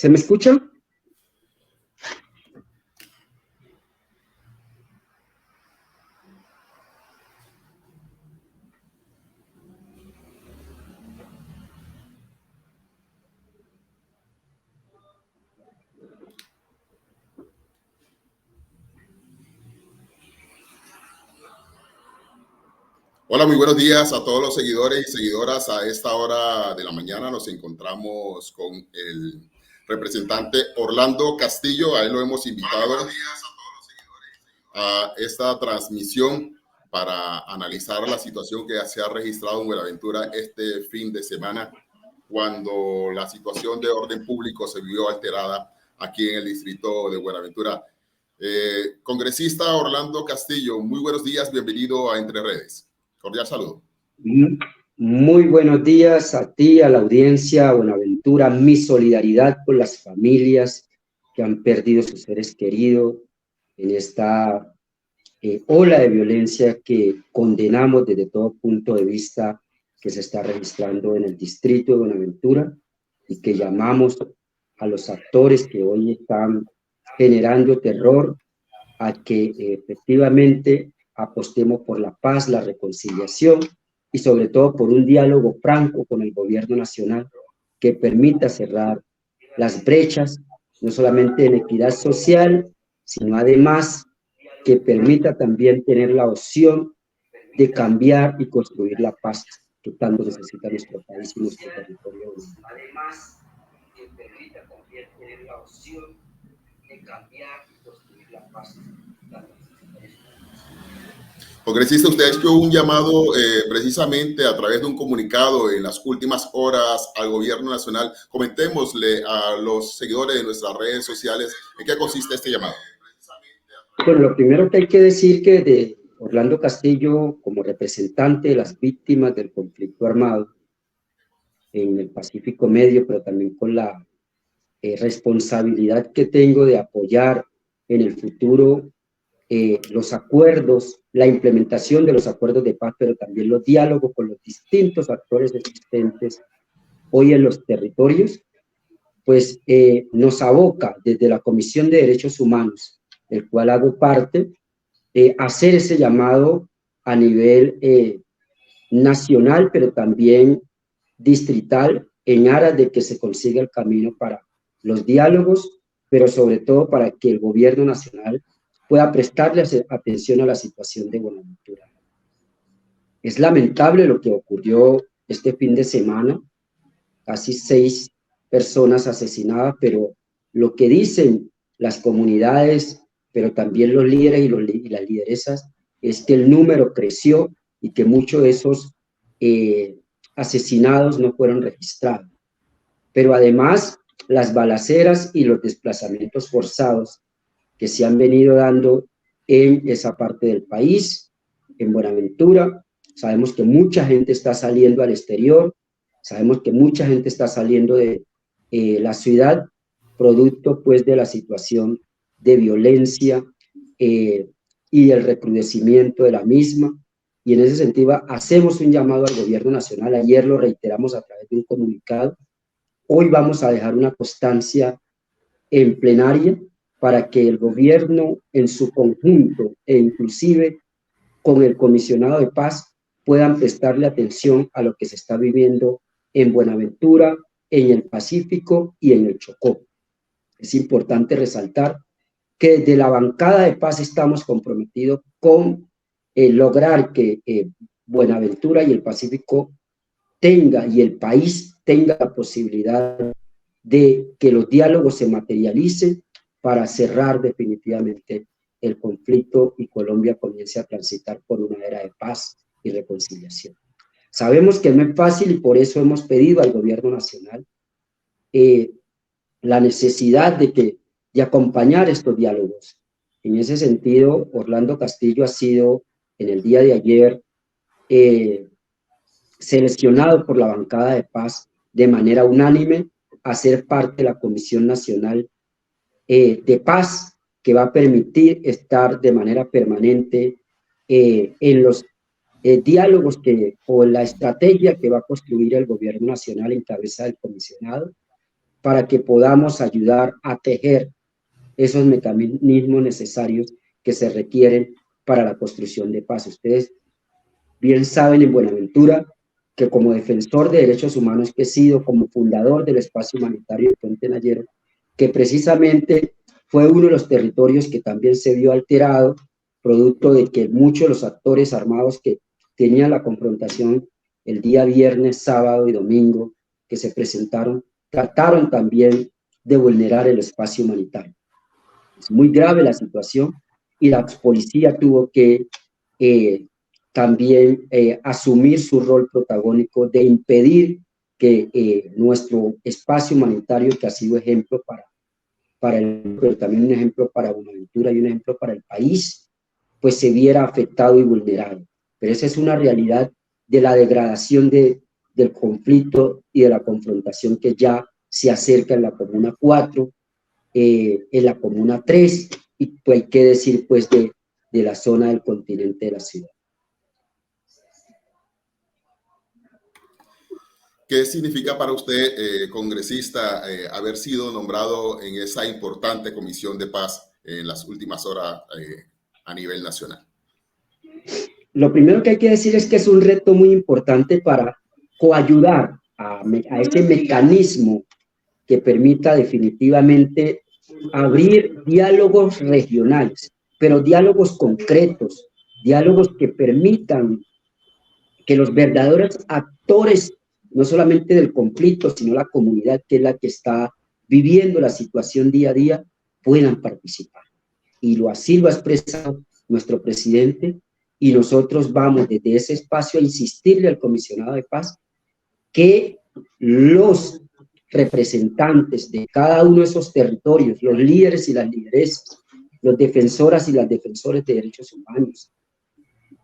¿Se me escucha? Hola, muy buenos días a todos los seguidores y seguidoras. A esta hora de la mañana nos encontramos con el representante Orlando Castillo. A él lo hemos invitado a esta transmisión para analizar la situación que se ha registrado en Buenaventura este fin de semana, cuando la situación de orden público se vio alterada aquí en el distrito de Buenaventura. Congresista Orlando Castillo, muy buenos días, bienvenido a Entre Redes. Cordial saludo. Muy buenos días a ti, a la audiencia, Buenaventura. Mi solidaridad con las familias que han perdido sus seres queridos en esta ola de violencia que condenamos desde todo punto de vista que se está registrando en el distrito de Buenaventura y que llamamos a los actores que hoy están generando terror a que efectivamente apostemos por la paz, la reconciliación y sobre todo por un diálogo franco con el gobierno nacional que permita cerrar las brechas, no solamente en equidad social, sino además que permita también tener la opción de cambiar y construir la paz que tanto necesita nuestro país y nuestro territorio. Además, que permita también tener la opción de cambiar y construir la paz. Congresista, usted ha hecho un llamado precisamente a través de un comunicado en las últimas horas al gobierno nacional. Comentémosle a los seguidores de nuestras redes sociales en qué consiste este llamado. Bueno, lo primero que hay que decir que de Orlando Castillo, como representante de las víctimas del conflicto armado en el Pacífico Medio, pero también con la responsabilidad que tengo de apoyar en el futuro los acuerdos, la implementación de los acuerdos de paz, pero también los diálogos con los distintos actores existentes hoy en los territorios, pues nos aboca desde la Comisión de Derechos Humanos, del cual hago parte, hacer ese llamado a nivel nacional, pero también distrital, en aras de que se consiga el camino para los diálogos, pero sobre todo para que el gobierno nacional pueda prestarle atención a la situación de Buenaventura. Es lamentable lo que ocurrió este fin de semana, casi 6 personas asesinadas, pero lo que dicen las comunidades, pero también los líderes y las lideresas, es que el número creció y que muchos de esos asesinados no fueron registrados. Pero además, las balaceras y los desplazamientos forzados que se han venido dando en esa parte del país, en Buenaventura. Sabemos que mucha gente está saliendo al exterior, sabemos que mucha gente está saliendo de la ciudad, producto pues de la situación de violencia y del recrudecimiento de la misma. Y en ese sentido hacemos un llamado al gobierno nacional, ayer lo reiteramos a través de un comunicado, hoy vamos a dejar una constancia en plenaria para que el gobierno en su conjunto e inclusive con el comisionado de paz puedan prestarle atención a lo que se está viviendo en Buenaventura, en el Pacífico y en el Chocó. Es importante resaltar que desde la bancada de paz estamos comprometidos con lograr que Buenaventura y el Pacífico tenga y el país tenga la posibilidad de que los diálogos se materialicen para cerrar definitivamente el conflicto y Colombia comience a transitar por una era de paz y reconciliación. Sabemos que no es fácil y por eso hemos pedido al gobierno nacional la necesidad de acompañar estos diálogos. En ese sentido, Orlando Castillo ha sido en el día de ayer seleccionado por la bancada de paz de manera unánime a ser parte de la Comisión Nacional de Paz, que va a permitir estar de manera permanente en los diálogos o en la estrategia que va a construir el gobierno nacional en cabeza del comisionado, para que podamos ayudar a tejer esos mecanismos necesarios que se requieren para la construcción de paz. Ustedes bien saben en Buenaventura que como defensor de derechos humanos que he sido, como fundador del espacio humanitario de Puente Nayero, que precisamente fue uno de los territorios que también se vio alterado, producto de que muchos de los actores armados que tenían la confrontación el día viernes, sábado y domingo que se presentaron, trataron también de vulnerar el espacio humanitario. Es muy grave la situación y la policía tuvo que también asumir su rol protagónico de impedir que nuestro espacio humanitario, que ha sido ejemplo pero también un ejemplo para Buenaventura y un ejemplo para el país, pues se viera afectado y vulnerado. Pero esa es una realidad de la degradación del conflicto y de la confrontación que ya se acerca en la Comuna 4, en la Comuna 3, y pues, hay que decir pues de la zona del continente de la ciudad. ¿Qué significa para usted, congresista, haber sido nombrado en esa importante comisión de paz en las últimas horas a nivel nacional? Lo primero que hay que decir es que es un reto muy importante para coayudar a ese mecanismo que permita definitivamente abrir diálogos regionales, pero diálogos concretos, diálogos que permitan que los verdaderos actores, no solamente del conflicto, sino la comunidad que es la que está viviendo la situación día a día, puedan participar. Y así lo ha expresado nuestro presidente, y nosotros vamos desde ese espacio a insistirle al comisionado de paz que los representantes de cada uno de esos territorios, los líderes y las lideresas, los defensoras y las defensores de derechos humanos,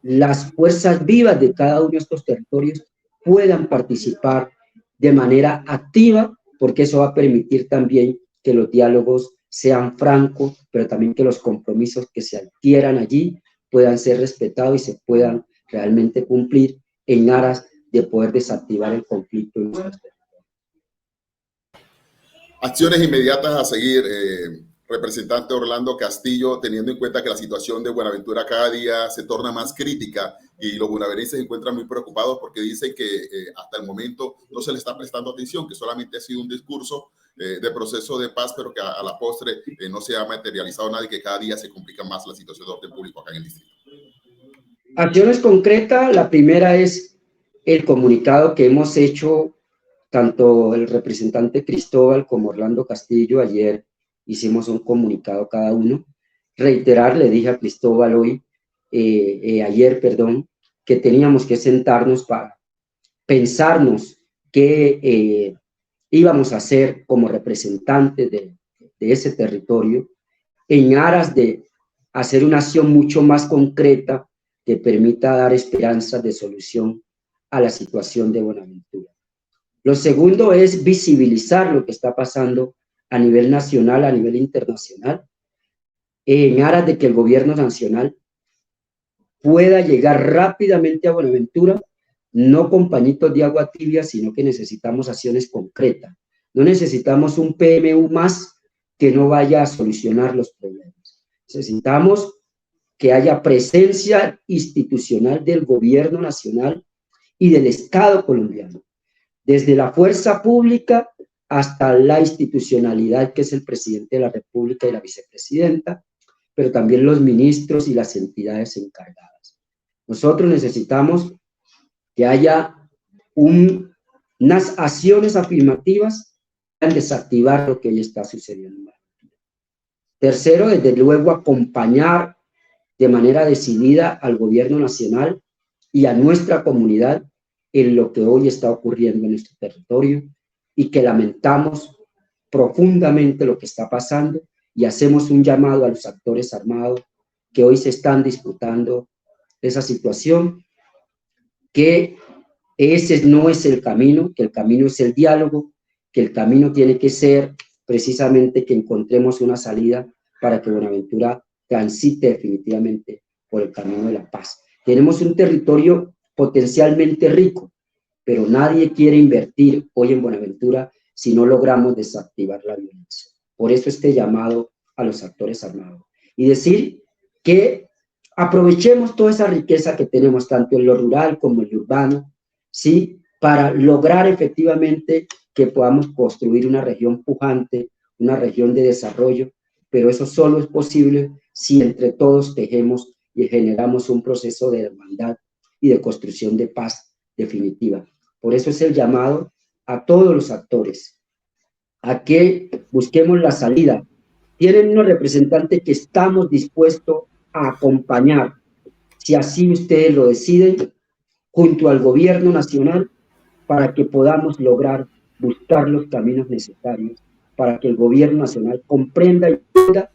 las fuerzas vivas de cada uno de estos territorios puedan participar de manera activa, porque eso va a permitir también que los diálogos sean francos, pero también que los compromisos que se adquieran allí puedan ser respetados y se puedan realmente cumplir en aras de poder desactivar el conflicto en nuestros territorios. Acciones inmediatas a seguir, representante Orlando Castillo, teniendo en cuenta que la situación de Buenaventura cada día se torna más crítica y los buenaverenses se encuentran muy preocupados porque dicen que hasta el momento no se le está prestando atención, que solamente ha sido un discurso de proceso de paz, pero que a la postre no se ha materializado nada y que cada día se complica más la situación de orden público acá en el distrito. Acciones concretas, la primera es el comunicado que hemos hecho tanto el representante Cristóbal como Orlando Castillo. Ayer hicimos un comunicado cada uno. Reiterar, le dije a Cristóbal ayer, que teníamos que sentarnos para pensarnos qué íbamos a hacer como representantes de ese territorio en aras de hacer una acción mucho más concreta que permita dar esperanzas de solución a la situación de Buenaventura. Lo segundo es visibilizar lo que está pasando a nivel nacional, a nivel internacional, en aras de que el gobierno nacional pueda llegar rápidamente a Buenaventura, no con pañitos de agua tibia, sino que necesitamos acciones concretas. No necesitamos un PMU más que no vaya a solucionar los problemas. Necesitamos que haya presencia institucional del gobierno nacional y del Estado colombiano, desde la fuerza pública hasta la institucionalidad, que es el presidente de la República y la vicepresidenta, pero también los ministros y las entidades encargadas. Nosotros necesitamos que haya unas acciones afirmativas para desactivar lo que hoy está sucediendo. Tercero, desde luego, acompañar de manera decidida al gobierno nacional y a nuestra comunidad en lo que hoy está ocurriendo en nuestro territorio, y que lamentamos profundamente lo que está pasando, y hacemos un llamado a los actores armados que hoy se están disputando esa situación, que ese no es el camino, que el camino es el diálogo, que el camino tiene que ser precisamente que encontremos una salida para que Buenaventura transite definitivamente por el camino de la paz. Tenemos un territorio potencialmente rico, pero nadie quiere invertir hoy en Buenaventura si no logramos desactivar la violencia. Por eso este llamado a los actores armados. Y decir que aprovechemos toda esa riqueza que tenemos, tanto en lo rural como en lo urbano, ¿sí? Para lograr efectivamente que podamos construir una región pujante, una región de desarrollo, pero eso solo es posible si entre todos tejemos y generamos un proceso de hermandad y de construcción de paz definitiva. Por eso es el llamado a todos los actores, a que busquemos la salida. Tienen unos representantes que estamos dispuestos a acompañar, si así ustedes lo deciden, junto al gobierno nacional, para que podamos lograr buscar los caminos necesarios para que el gobierno nacional comprenda y entienda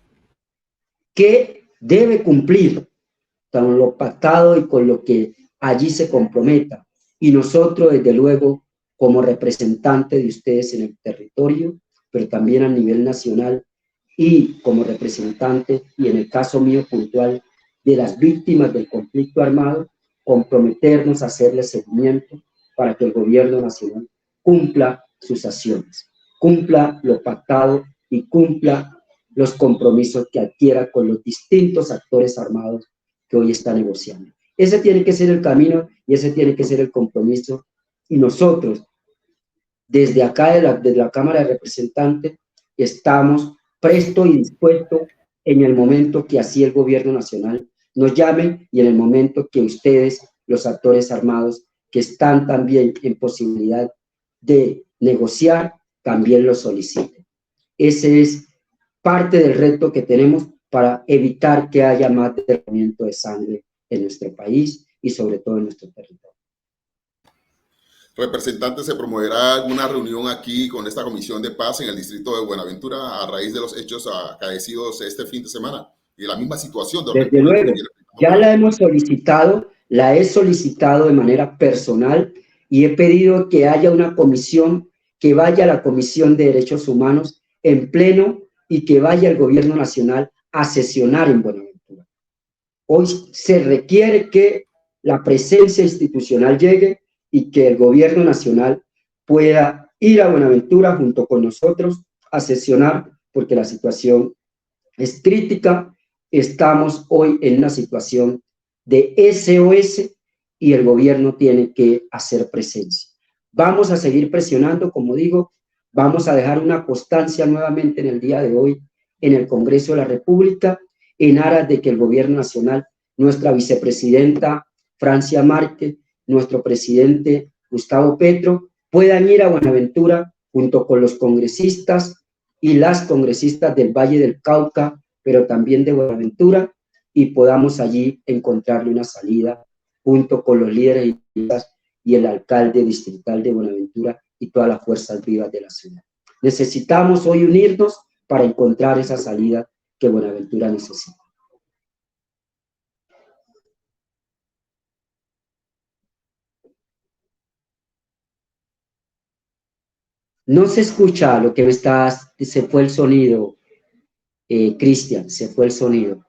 que debe cumplir con lo pactado y con lo que allí se comprometa. Y nosotros, desde luego, como representantes de ustedes en el territorio, pero también a nivel nacional, y como representante, y en el caso mío puntual, de las víctimas del conflicto armado, comprometernos a hacerle seguimiento para que el gobierno nacional cumpla sus acciones, cumpla lo pactado y cumpla los compromisos que adquiera con los distintos actores armados que hoy está negociando. Ese tiene que ser el camino y ese tiene que ser el compromiso. Y nosotros, desde acá desde la Cámara de Representantes, estamos prestos y dispuestos en el momento que así el gobierno nacional nos llame y en el momento que ustedes, los actores armados, que están también en posibilidad de negociar, también lo soliciten. Ese es parte del reto que tenemos para evitar que haya más derramamiento de sangre en nuestro país y sobre todo en nuestro territorio. Representante, ¿se promoverá alguna reunión aquí con esta Comisión de Paz en el distrito de Buenaventura a raíz de los hechos acaecidos este fin de semana y la misma situación de Desde luego, ya la hemos solicitado, la he solicitado de manera personal y he pedido que haya una comisión que vaya a la Comisión de Derechos Humanos en pleno y que vaya el gobierno nacional a sesionar en Buenaventura. Hoy se requiere que la presencia institucional llegue y que el gobierno nacional pueda ir a Buenaventura junto con nosotros a sesionar, porque la situación es crítica. Estamos hoy en una situación de SOS y el gobierno tiene que hacer presencia. Vamos a seguir presionando, como digo, vamos a dejar una constancia nuevamente en el día de hoy en el Congreso de la República en aras de que el gobierno nacional, nuestra vicepresidenta Francia Márquez, nuestro presidente Gustavo Petro, puedan ir a Buenaventura junto con los congresistas y las congresistas del Valle del Cauca, pero también de Buenaventura, y podamos allí encontrarle una salida junto con los líderes y el alcalde distrital de Buenaventura y todas las fuerzas vivas de la ciudad. Necesitamos hoy unirnos para encontrar esa salida que Buenaventura necesita. No se escucha lo que me estás, se fue el sonido, Cristian, se fue el sonido.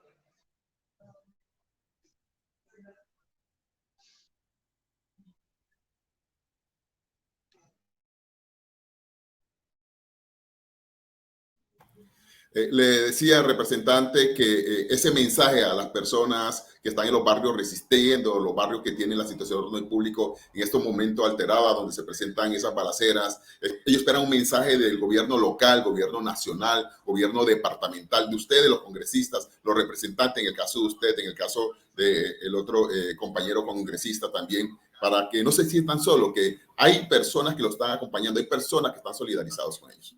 Le decía al representante que ese mensaje a las personas que están en los barrios resistiendo, los barrios que tienen la situación de orden público en estos momentos alterada, donde se presentan esas balaceras, ellos esperan un mensaje del gobierno local, gobierno nacional, gobierno departamental, de ustedes, los congresistas, los representantes, en el caso de usted, en el caso del otro compañero congresista también, para que no se sientan solos, que hay personas que lo están acompañando, hay personas que están solidarizados con ellos.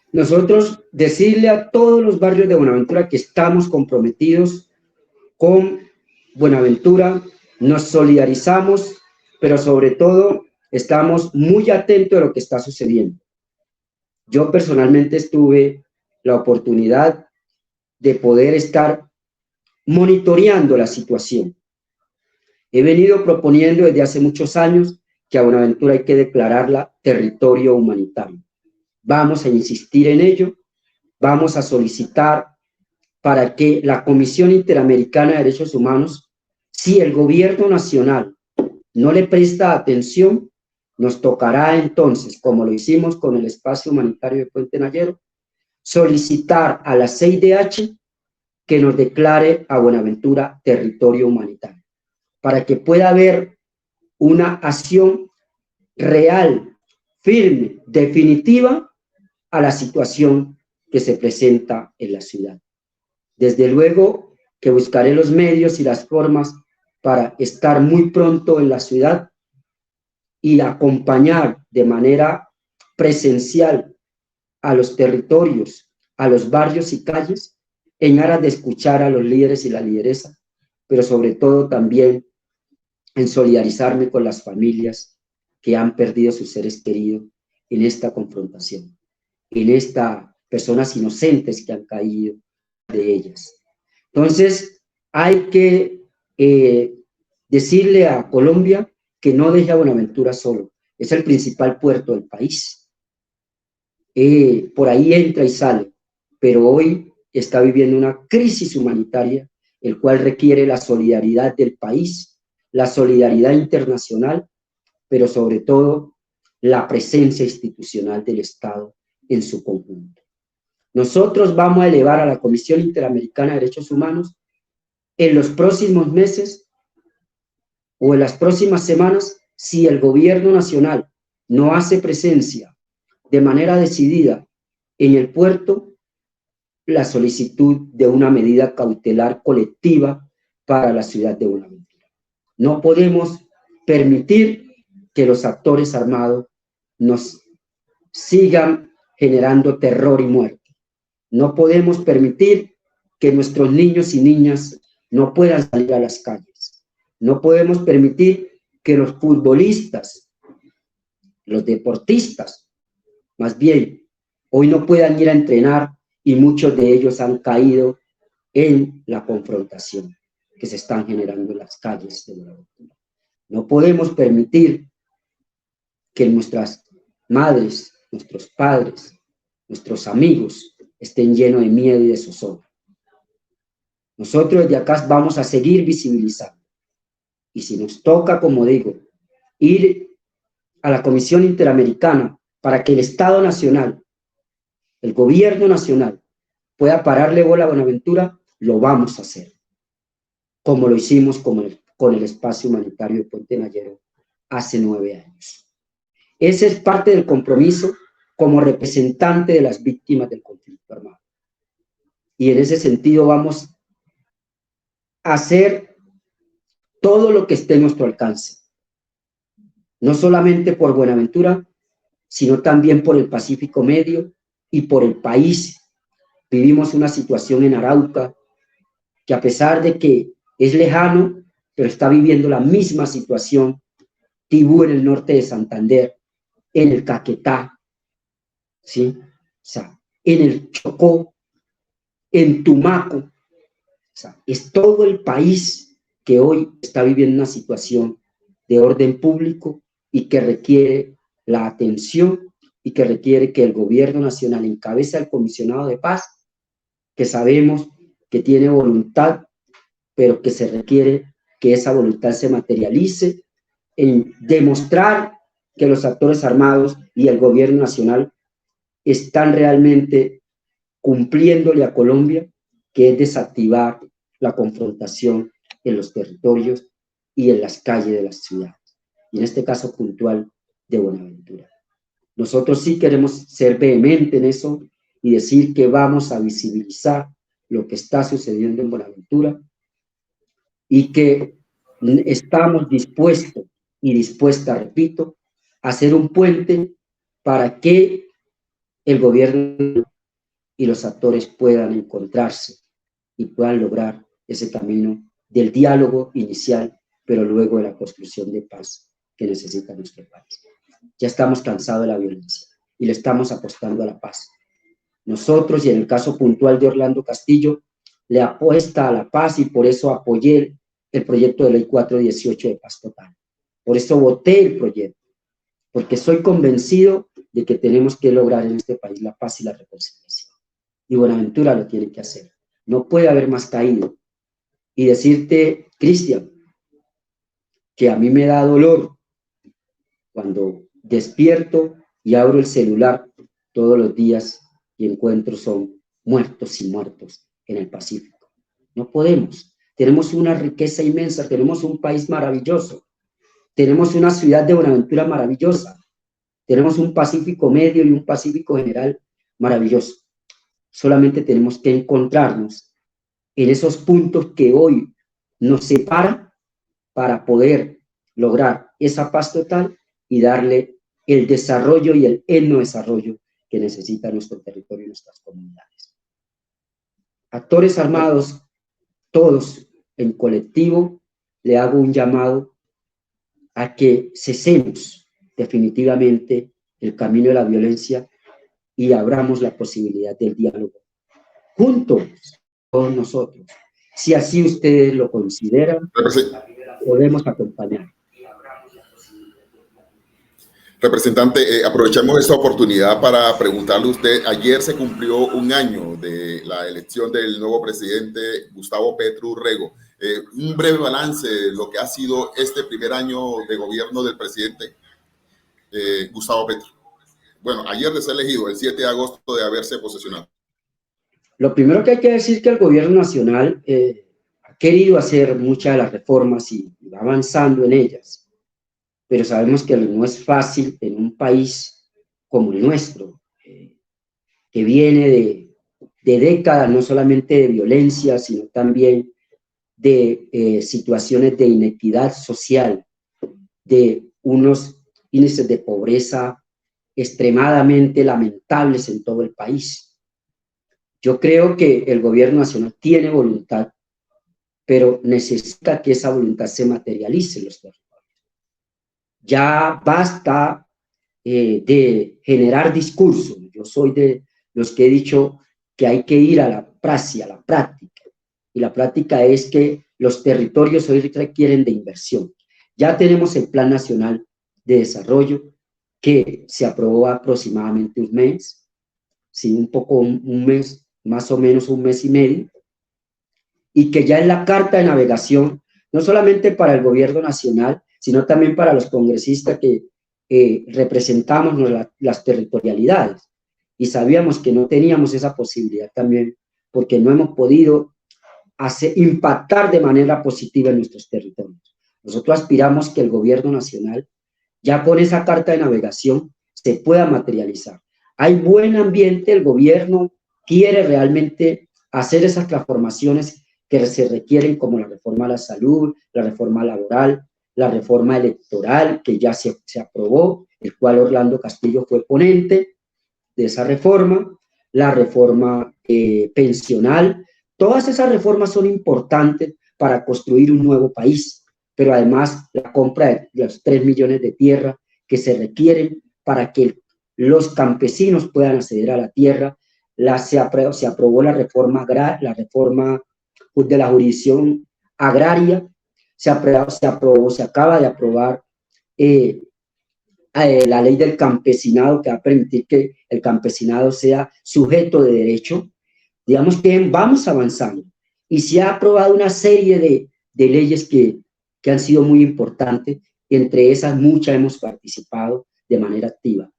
Nosotros decirle a todos los barrios de Buenaventura que estamos comprometidos con Buenaventura, nos solidarizamos, pero sobre todo estamos muy atentos a lo que está sucediendo. Yo personalmente tuve la oportunidad de poder estar monitoreando la situación. He venido proponiendo desde hace muchos años que a Buenaventura hay que declararla territorio humanitario. Vamos a insistir en ello, vamos a solicitar para que la Comisión Interamericana de Derechos Humanos, si el gobierno nacional no le presta atención, Nos tocará entonces, como lo hicimos con el espacio humanitario de Puente Nayero, solicitar a la CIDH que nos declare a Buenaventura territorio humanitario, para que pueda haber una acción real, firme, definitiva a la situación que se presenta en la ciudad. Desde luego que buscaré los medios y las formas para estar muy pronto en la ciudad y acompañar de manera presencial a los territorios, a los barrios y calles, en aras de escuchar a los líderes y la lideresa, pero sobre todo también en solidarizarme con las familias que han perdido sus seres queridos en esta confrontación, en estas personas inocentes que han caído de ellas. Entonces, hay que decirle a Colombia que no deje a Buenaventura solo. Es el principal puerto del país. Por ahí entra y sale, pero hoy está viviendo una crisis humanitaria, el cual requiere la solidaridad del país, la solidaridad internacional, pero sobre todo la presencia institucional del Estado en su conjunto. Nosotros vamos a elevar a la Comisión Interamericana de Derechos Humanos en los próximos meses o en las próximas semanas, si el gobierno nacional no hace presencia de manera decidida en el puerto, la solicitud de una medida cautelar colectiva para la ciudad de Buenaventura. No podemos permitir que los actores armados nos sigan generando terror y muerte. No podemos permitir que nuestros niños y niñas no puedan salir a las calles. No podemos permitir que los futbolistas, los deportistas, más bien, hoy no puedan ir a entrenar y muchos de ellos han caído en la confrontación que se están generando en las calles de Buenaventura. No podemos permitir que nuestras madres, nuestros padres, nuestros amigos estén llenos de miedo y de zozobra. Nosotros desde acá vamos a seguir visibilizando. Y si nos toca, como digo, ir a la Comisión Interamericana para que el Estado Nacional, el gobierno nacional, pueda pararle bola a Buenaventura, lo vamos a hacer. Como lo hicimos con el espacio humanitario de Puente Nayero hace 9 años. Ese es parte del compromiso como representante de las víctimas del conflicto armado. Y en ese sentido vamos a hacer todo lo que esté en nuestro alcance. No solamente por Buenaventura, sino también por el Pacífico Medio y por el país. Vivimos una situación en Arauca que, a pesar de que es lejano, pero está viviendo la misma situación Tibú en el norte de Santander, en el Caquetá, ¿sí? O sea, en el Chocó, en Tumaco. O sea, es todo el país que hoy está viviendo una situación de orden público y que requiere la atención y que requiere que el gobierno nacional encabece al comisionado de paz, que sabemos que tiene voluntad, pero que se requiere que esa voluntad se materialice en demostrar que los actores armados y el gobierno nacional están realmente cumpliéndole a Colombia, que es desactivar la confrontación en los territorios y en las calles de las ciudades, y en este caso puntual de Buenaventura. Nosotros sí queremos ser vehementes en eso y decir que vamos a visibilizar lo que está sucediendo en Buenaventura y que estamos dispuestos y dispuestas, repito, a hacer un puente para que el gobierno y los actores puedan encontrarse y puedan lograr ese camino del diálogo inicial, pero luego de la construcción de paz que necesita nuestro país. Ya estamos cansados de la violencia y le estamos apostando a la paz. Nosotros, y en el caso puntual de Orlando Castillo, le apuesta a la paz y por eso apoyé el proyecto de ley 418 de paz total. Por eso voté el proyecto, porque soy convencido de que tenemos que lograr en este país la paz y la reconciliación. Y Buenaventura lo tiene que hacer. No puede haber más caído. Y decirte, Cristian, que a mí me da dolor, cuando despierto y abro el celular todos los días y encuentro son muertos y muertos en el Pacífico. No podemos. Tenemos una riqueza inmensa, tenemos un país maravilloso, tenemos una ciudad de Buenaventura maravillosa, tenemos un Pacífico medio y un Pacífico general maravilloso. Solamente tenemos que encontrarnos en esos puntos que hoy nos separan para poder lograr esa paz total y darle el desarrollo y el etnodesarrollo que necesita nuestro territorio y nuestras comunidades. Actores armados, todos en colectivo, le hago un llamado a que cesemos definitivamente el camino de la violencia y abramos la posibilidad del diálogo juntos con nosotros. Si así ustedes lo consideran, podemos acompañar. Representante, aprovechamos esta oportunidad para preguntarle a usted, ayer se cumplió un año de la elección del nuevo presidente Gustavo Petro Urrego. Un breve balance de lo que ha sido este primer año de gobierno del presidente Gustavo Petro. Bueno, ayer de ser elegido, el 7 de agosto de haberse posesionado. Lo primero que hay que decir es que el gobierno nacional ha querido hacer muchas de las reformas y va avanzando en ellas. Pero sabemos que no es fácil en un país como el nuestro, que viene de décadas no solamente de violencia, sino también de situaciones de inequidad social, de unos índices de pobreza extremadamente lamentables en todo el país. Yo creo que el gobierno nacional tiene voluntad, pero necesita que esa voluntad se materialice en los territorios. Ya basta de generar discursos. Yo soy de los que he dicho que hay que ir a la praxis, a la práctica. Y la práctica es que los territorios hoy requieren de inversión. Ya tenemos el Plan Nacional de Desarrollo que se aprobó aproximadamente un mes, sí, un mes, más o menos un mes y medio, y que ya es la carta de navegación, no solamente para el gobierno nacional, sino también para los congresistas que representamos las territorialidades. Y sabíamos que no teníamos esa posibilidad también, porque no hemos podido impactar de manera positiva en nuestros territorios. Nosotros aspiramos que el gobierno nacional, ya con esa carta de navegación, se pueda materializar. Hay buen ambiente, el gobierno quiere realmente hacer esas transformaciones que se requieren, como la reforma a la salud, la reforma laboral, la reforma electoral, que ya se aprobó, el cual Orlando Castillo fue ponente de esa reforma, la reforma pensional. Todas esas reformas son importantes para construir un nuevo país, pero además la compra de los 3 millones de tierra que se requieren para que los campesinos puedan acceder a la tierra. Se aprobó la reforma de la jurisdicción agraria, se acaba de aprobar la ley del campesinado, que va a permitir que el campesinado sea sujeto de derecho. Digamos que vamos avanzando y se ha aprobado una serie de leyes que han sido muy importantes. Entre esas muchas hemos participado de manera activa.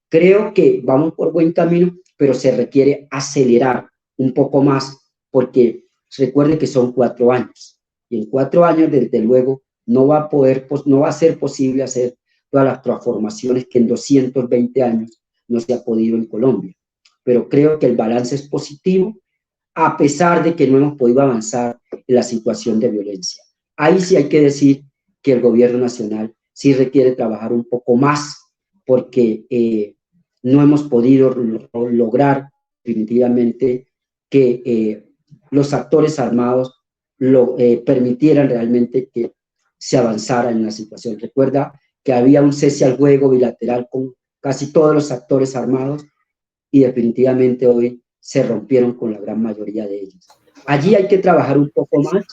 Creo que vamos por buen camino, pero se requiere acelerar un poco más, porque recuerden que son 4 años. Y en 4 años, desde luego, no va a ser posible hacer todas las transformaciones que en 220 años no se ha podido en Colombia. Pero creo que el balance es positivo, a pesar de que no hemos podido avanzar en la situación de violencia. Ahí sí hay que decir que el gobierno nacional sí requiere trabajar un poco más, porque no hemos podido lograr definitivamente que los actores armados permitieran realmente que se avanzara en la situación. Recuerda que había un cese al fuego bilateral con casi todos los actores armados y definitivamente hoy se rompieron con la gran mayoría de ellos. Allí hay que trabajar un poco más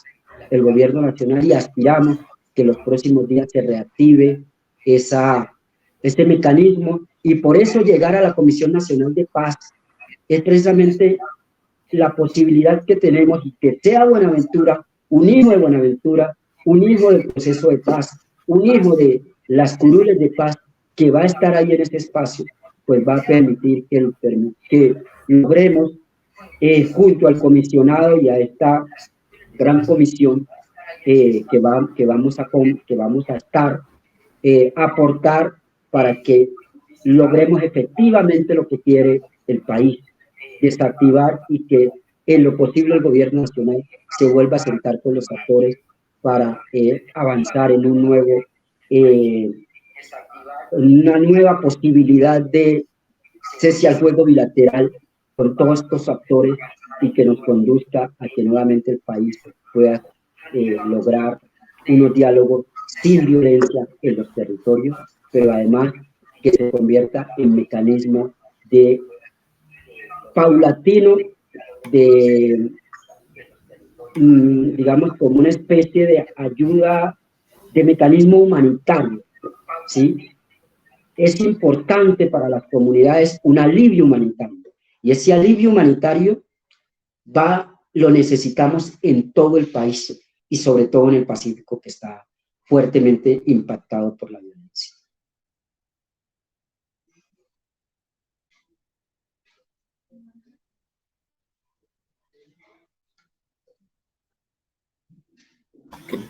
el gobierno nacional y aspiramos que en los próximos días se reactive este mecanismo, y por eso llegar a la Comisión Nacional de Paz es precisamente la posibilidad que tenemos, y que sea Buenaventura, un hijo de Buenaventura, un hijo del proceso de paz, un hijo de las curules de paz, que va a estar ahí en ese espacio, pues va a permitir que logremos, junto al comisionado y a esta gran comisión que vamos a estar, aportar para que logremos efectivamente lo que quiere el país, desactivar y que en lo posible el gobierno nacional se vuelva a sentar con los actores para avanzar en una nueva posibilidad de cese al fuego bilateral con todos estos actores y que nos conduzca a que nuevamente el país pueda lograr unos diálogos sin violencia en los territorios, pero además que se convierta en mecanismo de paulatino, de digamos como una especie de ayuda, de mecanismo humanitario, ¿sí? Es importante para las comunidades un alivio humanitario, y ese alivio humanitario lo necesitamos en todo el país y sobre todo en el Pacífico, que está fuertemente impactado por la violencia.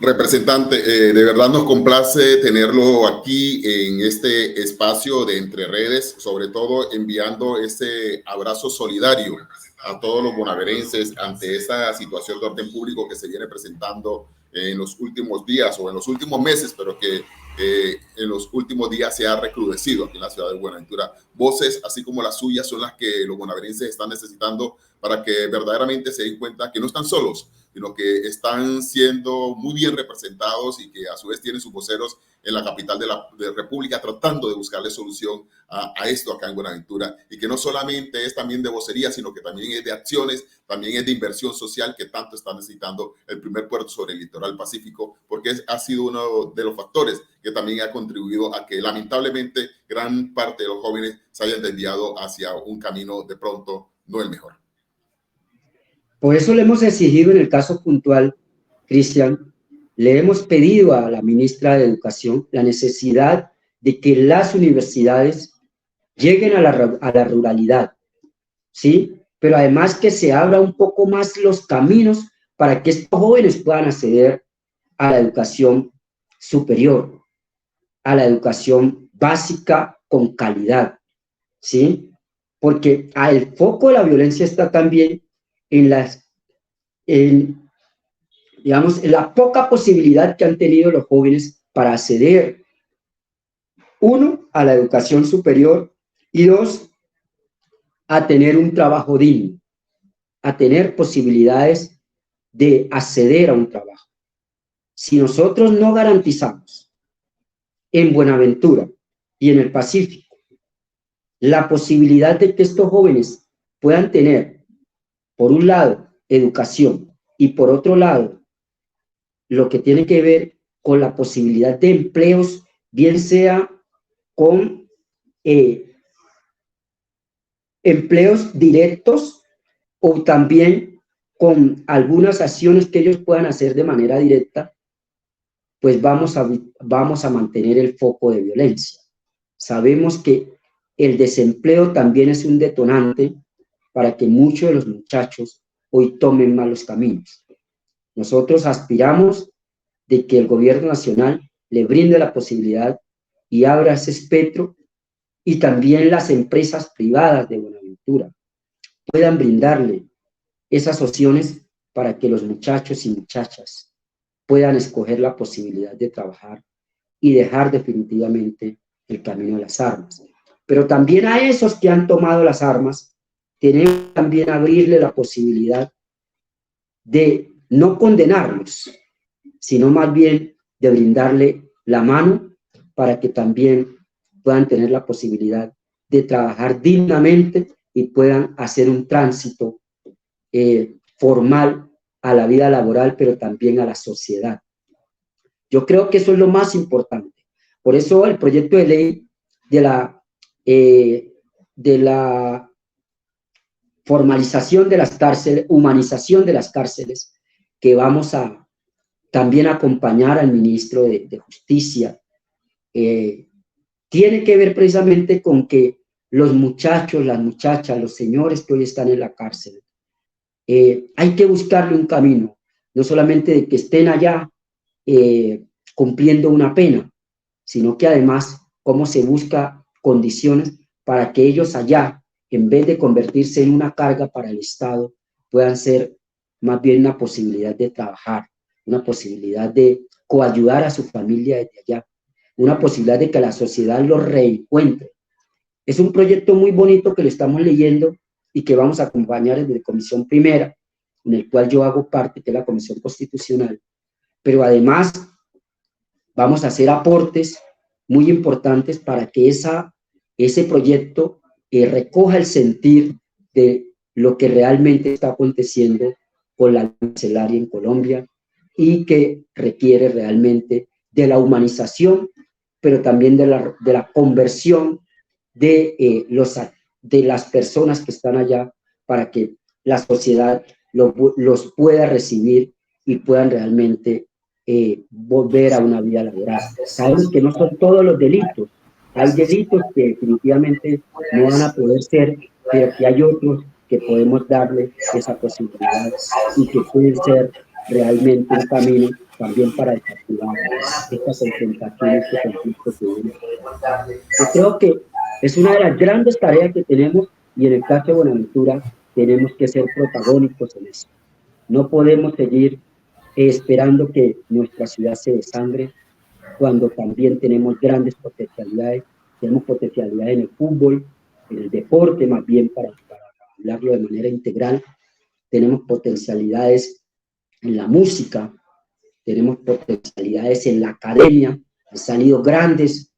Representante, de verdad nos complace tenerlo aquí en este espacio de Entre Redes, sobre todo enviando ese abrazo solidario a todos los bonaerenses ante esta situación de orden público que se viene presentando en los últimos días o en los últimos meses, pero que en los últimos días se ha recrudecido aquí en la ciudad de Buenaventura. Voces así como las suyas son las que los bonaerenses están necesitando para que verdaderamente se den cuenta que no están solos, sino que están siendo muy bien representados y que a su vez tienen sus voceros en la capital de la República tratando de buscarle solución a esto acá en Buenaventura, y que no solamente es también de vocería, sino que también es de acciones, también es de inversión social que tanto está necesitando el primer puerto sobre el litoral pacífico, porque ha sido uno de los factores que también ha contribuido a que lamentablemente gran parte de los jóvenes se hayan desviado hacia un camino de pronto no el mejor. Por eso le hemos exigido en el caso puntual, Cristian, le hemos pedido a la ministra de Educación la necesidad de que las universidades lleguen a la ruralidad, ¿sí? Pero además que se abra un poco más los caminos para que estos jóvenes puedan acceder a la educación superior, a la educación básica con calidad, ¿sí? Porque el foco de la violencia está también digamos, en la poca posibilidad que han tenido los jóvenes para acceder, uno, a la educación superior y dos, a tener un trabajo digno, a tener posibilidades de acceder a un trabajo. Si nosotros no garantizamos en Buenaventura y en el Pacífico la posibilidad de que estos jóvenes puedan tener, por un lado, educación y por otro lado, lo que tiene que ver con la posibilidad de empleos, bien sea con empleos directos o también con algunas acciones que ellos puedan hacer de manera directa, pues vamos a mantener el foco de violencia. Sabemos que el desempleo también es un detonante para que muchos de los muchachos hoy tomen malos caminos. Nosotros aspiramos de que el gobierno nacional le brinde la posibilidad y abra ese espectro, y también las empresas privadas de Buenaventura puedan brindarle esas opciones para que los muchachos y muchachas puedan escoger la posibilidad de trabajar y dejar definitivamente el camino de las armas. Pero también a esos que han tomado las armas, tenemos también abrirle la posibilidad de no condenarlos, sino más bien de brindarle la mano para que también puedan tener la posibilidad de trabajar dignamente y puedan hacer un tránsito formal a la vida laboral, pero también a la sociedad. Yo creo que eso es lo más importante. Por eso el proyecto de ley de la formalización de las cárceles, humanización de las cárceles, que vamos a también acompañar al ministro de Justicia tiene que ver precisamente con que los muchachos, las muchachas, los señores que hoy están en la cárcel, hay que buscarle un camino, no solamente de que estén allá cumpliendo una pena, sino que además cómo se busca condiciones para que ellos allá, en vez de convertirse en una carga para el Estado, puedan ser más bien una posibilidad de trabajar, una posibilidad de coayudar a su familia desde allá, una posibilidad de que la sociedad los reencuentre. Es un proyecto muy bonito que lo estamos leyendo y que vamos a acompañar desde Comisión Primera, en el cual yo hago parte, que es la Comisión Constitucional, pero además vamos a hacer aportes muy importantes para que ese proyecto recoja el sentir de lo que realmente está aconteciendo con la carcelaria en Colombia y que requiere realmente de la humanización, pero también de la conversión de las personas que están allá para que la sociedad los pueda recibir y puedan realmente volver a una vida laboral. Sabemos que no son todos los delitos, hay delitos que definitivamente no van a poder ser, pero que hay otros que podemos darle esa posibilidad y que pueden ser realmente un camino también para desactivar esta confrontación, este conflicto que viene. Yo creo que es una de las grandes tareas que tenemos y en el caso de Buenaventura tenemos que ser protagónicos en eso. No podemos seguir esperando que nuestra ciudad se desangre cuando también tenemos grandes potencialidades. Tenemos potencialidades en el fútbol, en el deporte, más bien para hablarlo de manera integral. Tenemos potencialidades en la música, tenemos potencialidades en la academia, han salido grandes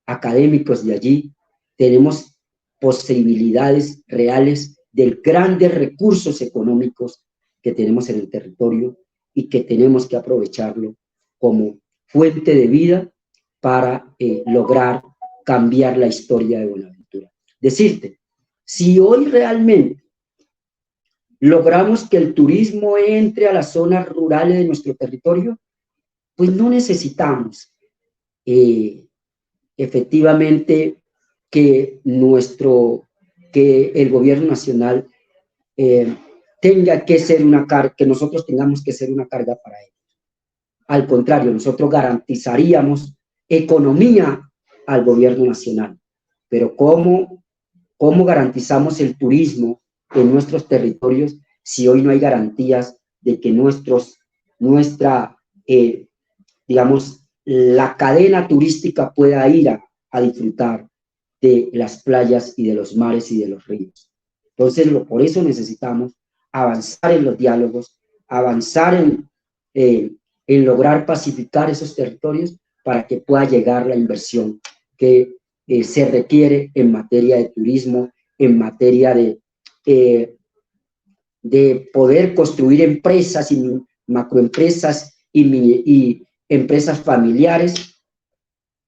académicos de allí, tenemos posibilidades reales de grandes recursos económicos que tenemos en el territorio y que tenemos que aprovecharlo como fuente de vida para lograr cambiar la historia de Buenaventura. Decirte, si hoy realmente logramos que el turismo entre a las zonas rurales de nuestro territorio, pues no necesitamos efectivamente que el gobierno nacional tenga que ser una carga, que nosotros tengamos que ser una carga para ellos. Al contrario, nosotros garantizaríamos economía al gobierno nacional. Pero ¿cómo garantizamos el turismo en nuestros territorios si hoy no hay garantías de que digamos, la cadena turística pueda ir a disfrutar de las playas y de los mares y de los ríos? Entonces, por eso necesitamos avanzar en los diálogos, avanzar en lograr pacificar esos territorios para que pueda llegar la inversión que se requiere en materia de turismo, en materia de poder construir empresas y macroempresas y empresas familiares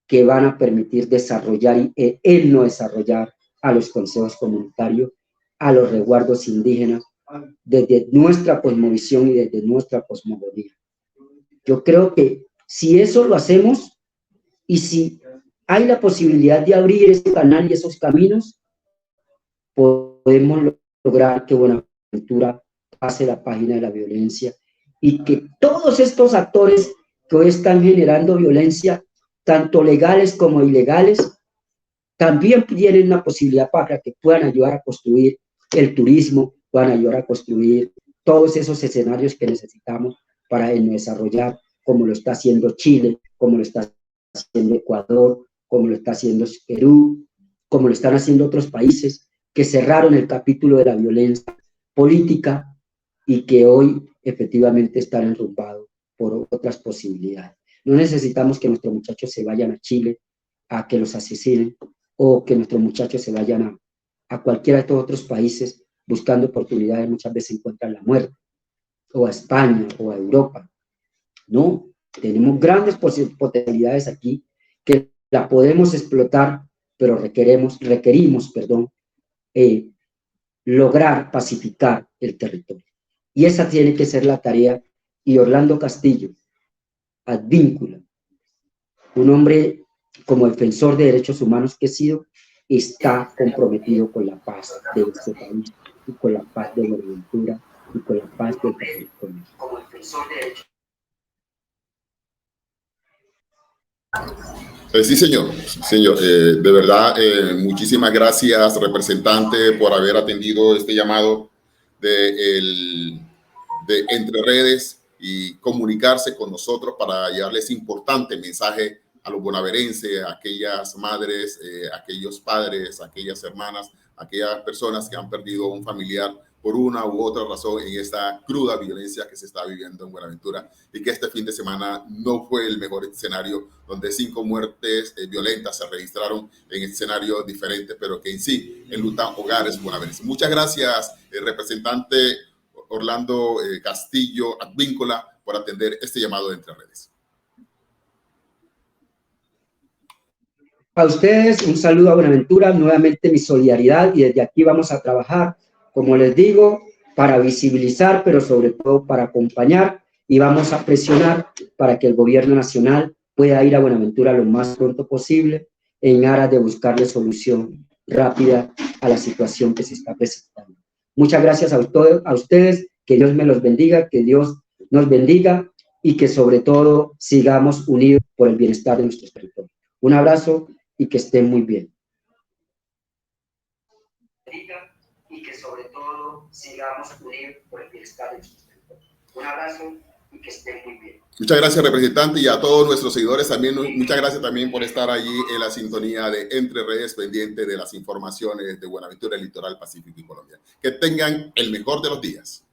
que van a permitir desarrollar el no desarrollar a los consejos comunitarios, a los resguardos indígenas, desde nuestra cosmovisión y desde nuestra cosmogonía. Yo creo que si eso lo hacemos y si hay la posibilidad de abrir ese canal y esos caminos, podemos lograr que Buenaventura pase la página de la violencia y que todos estos actores que hoy están generando violencia, tanto legales como ilegales, también tienen una posibilidad para que puedan ayudar a construir el turismo, puedan ayudar a construir todos esos escenarios que necesitamos para desarrollar, como lo está haciendo Chile, como lo está haciendo Ecuador, como lo está haciendo Perú, como lo están haciendo otros países que cerraron el capítulo de la violencia política y que hoy efectivamente están enrumbados por otras posibilidades. No necesitamos que nuestros muchachos se vayan a Chile a que los asesinen o que nuestros muchachos se vayan a cualquiera de estos otros países buscando oportunidades, muchas veces encuentran la muerte, o a España o a Europa. No, tenemos grandes potencialidades aquí que la podemos explotar, pero requerimos, lograr pacificar el territorio. Y esa tiene que ser la tarea. Y Orlando Castillo, Advíncula, un hombre como defensor de derechos humanos que he sido, está comprometido con la paz de este país y con la paz de Buenaventura y con la paz del país. Como defensor de derechos. Sí, señor. Señor, de verdad, muchísimas gracias, representante, por haber atendido este llamado de Entre Redes y comunicarse con nosotros para llevarles importante mensaje a los bonaverenses, a aquellas madres, aquellos padres, aquellas hermanas, aquellas personas que han perdido un familiar por una u otra razón en esta cruda violencia que se está viviendo en Buenaventura, y que este fin de semana no fue el mejor escenario, donde 5 muertes violentas se registraron en escenarios diferentes, pero que en sí enlutan hogares bonaverenses. Muchas gracias, representante Orlando Castillo Advíncula, por atender este llamado de Entre Redes. A ustedes un saludo a Buenaventura, nuevamente mi solidaridad, y desde aquí vamos a trabajar, como les digo, para visibilizar, pero sobre todo para acompañar, y vamos a presionar para que el gobierno nacional pueda ir a Buenaventura lo más pronto posible en aras de buscarle solución rápida a la situación que se está presentando. Muchas gracias a ustedes, que Dios me los bendiga, que Dios nos bendiga y que sobre todo sigamos unidos por el bienestar de nuestros territorios. Un abrazo y que estén muy bien. Y que sobre todo sigamos unidos por el bienestar de nuestros territorios. Un abrazo y que estén muy bien. Muchas gracias, representante, y a todos nuestros seguidores también. Muchas gracias también por estar allí en la sintonía de Entre Redes, pendiente de las informaciones de Buenaventura, el litoral pacífico y Colombia. Que tengan el mejor de los días.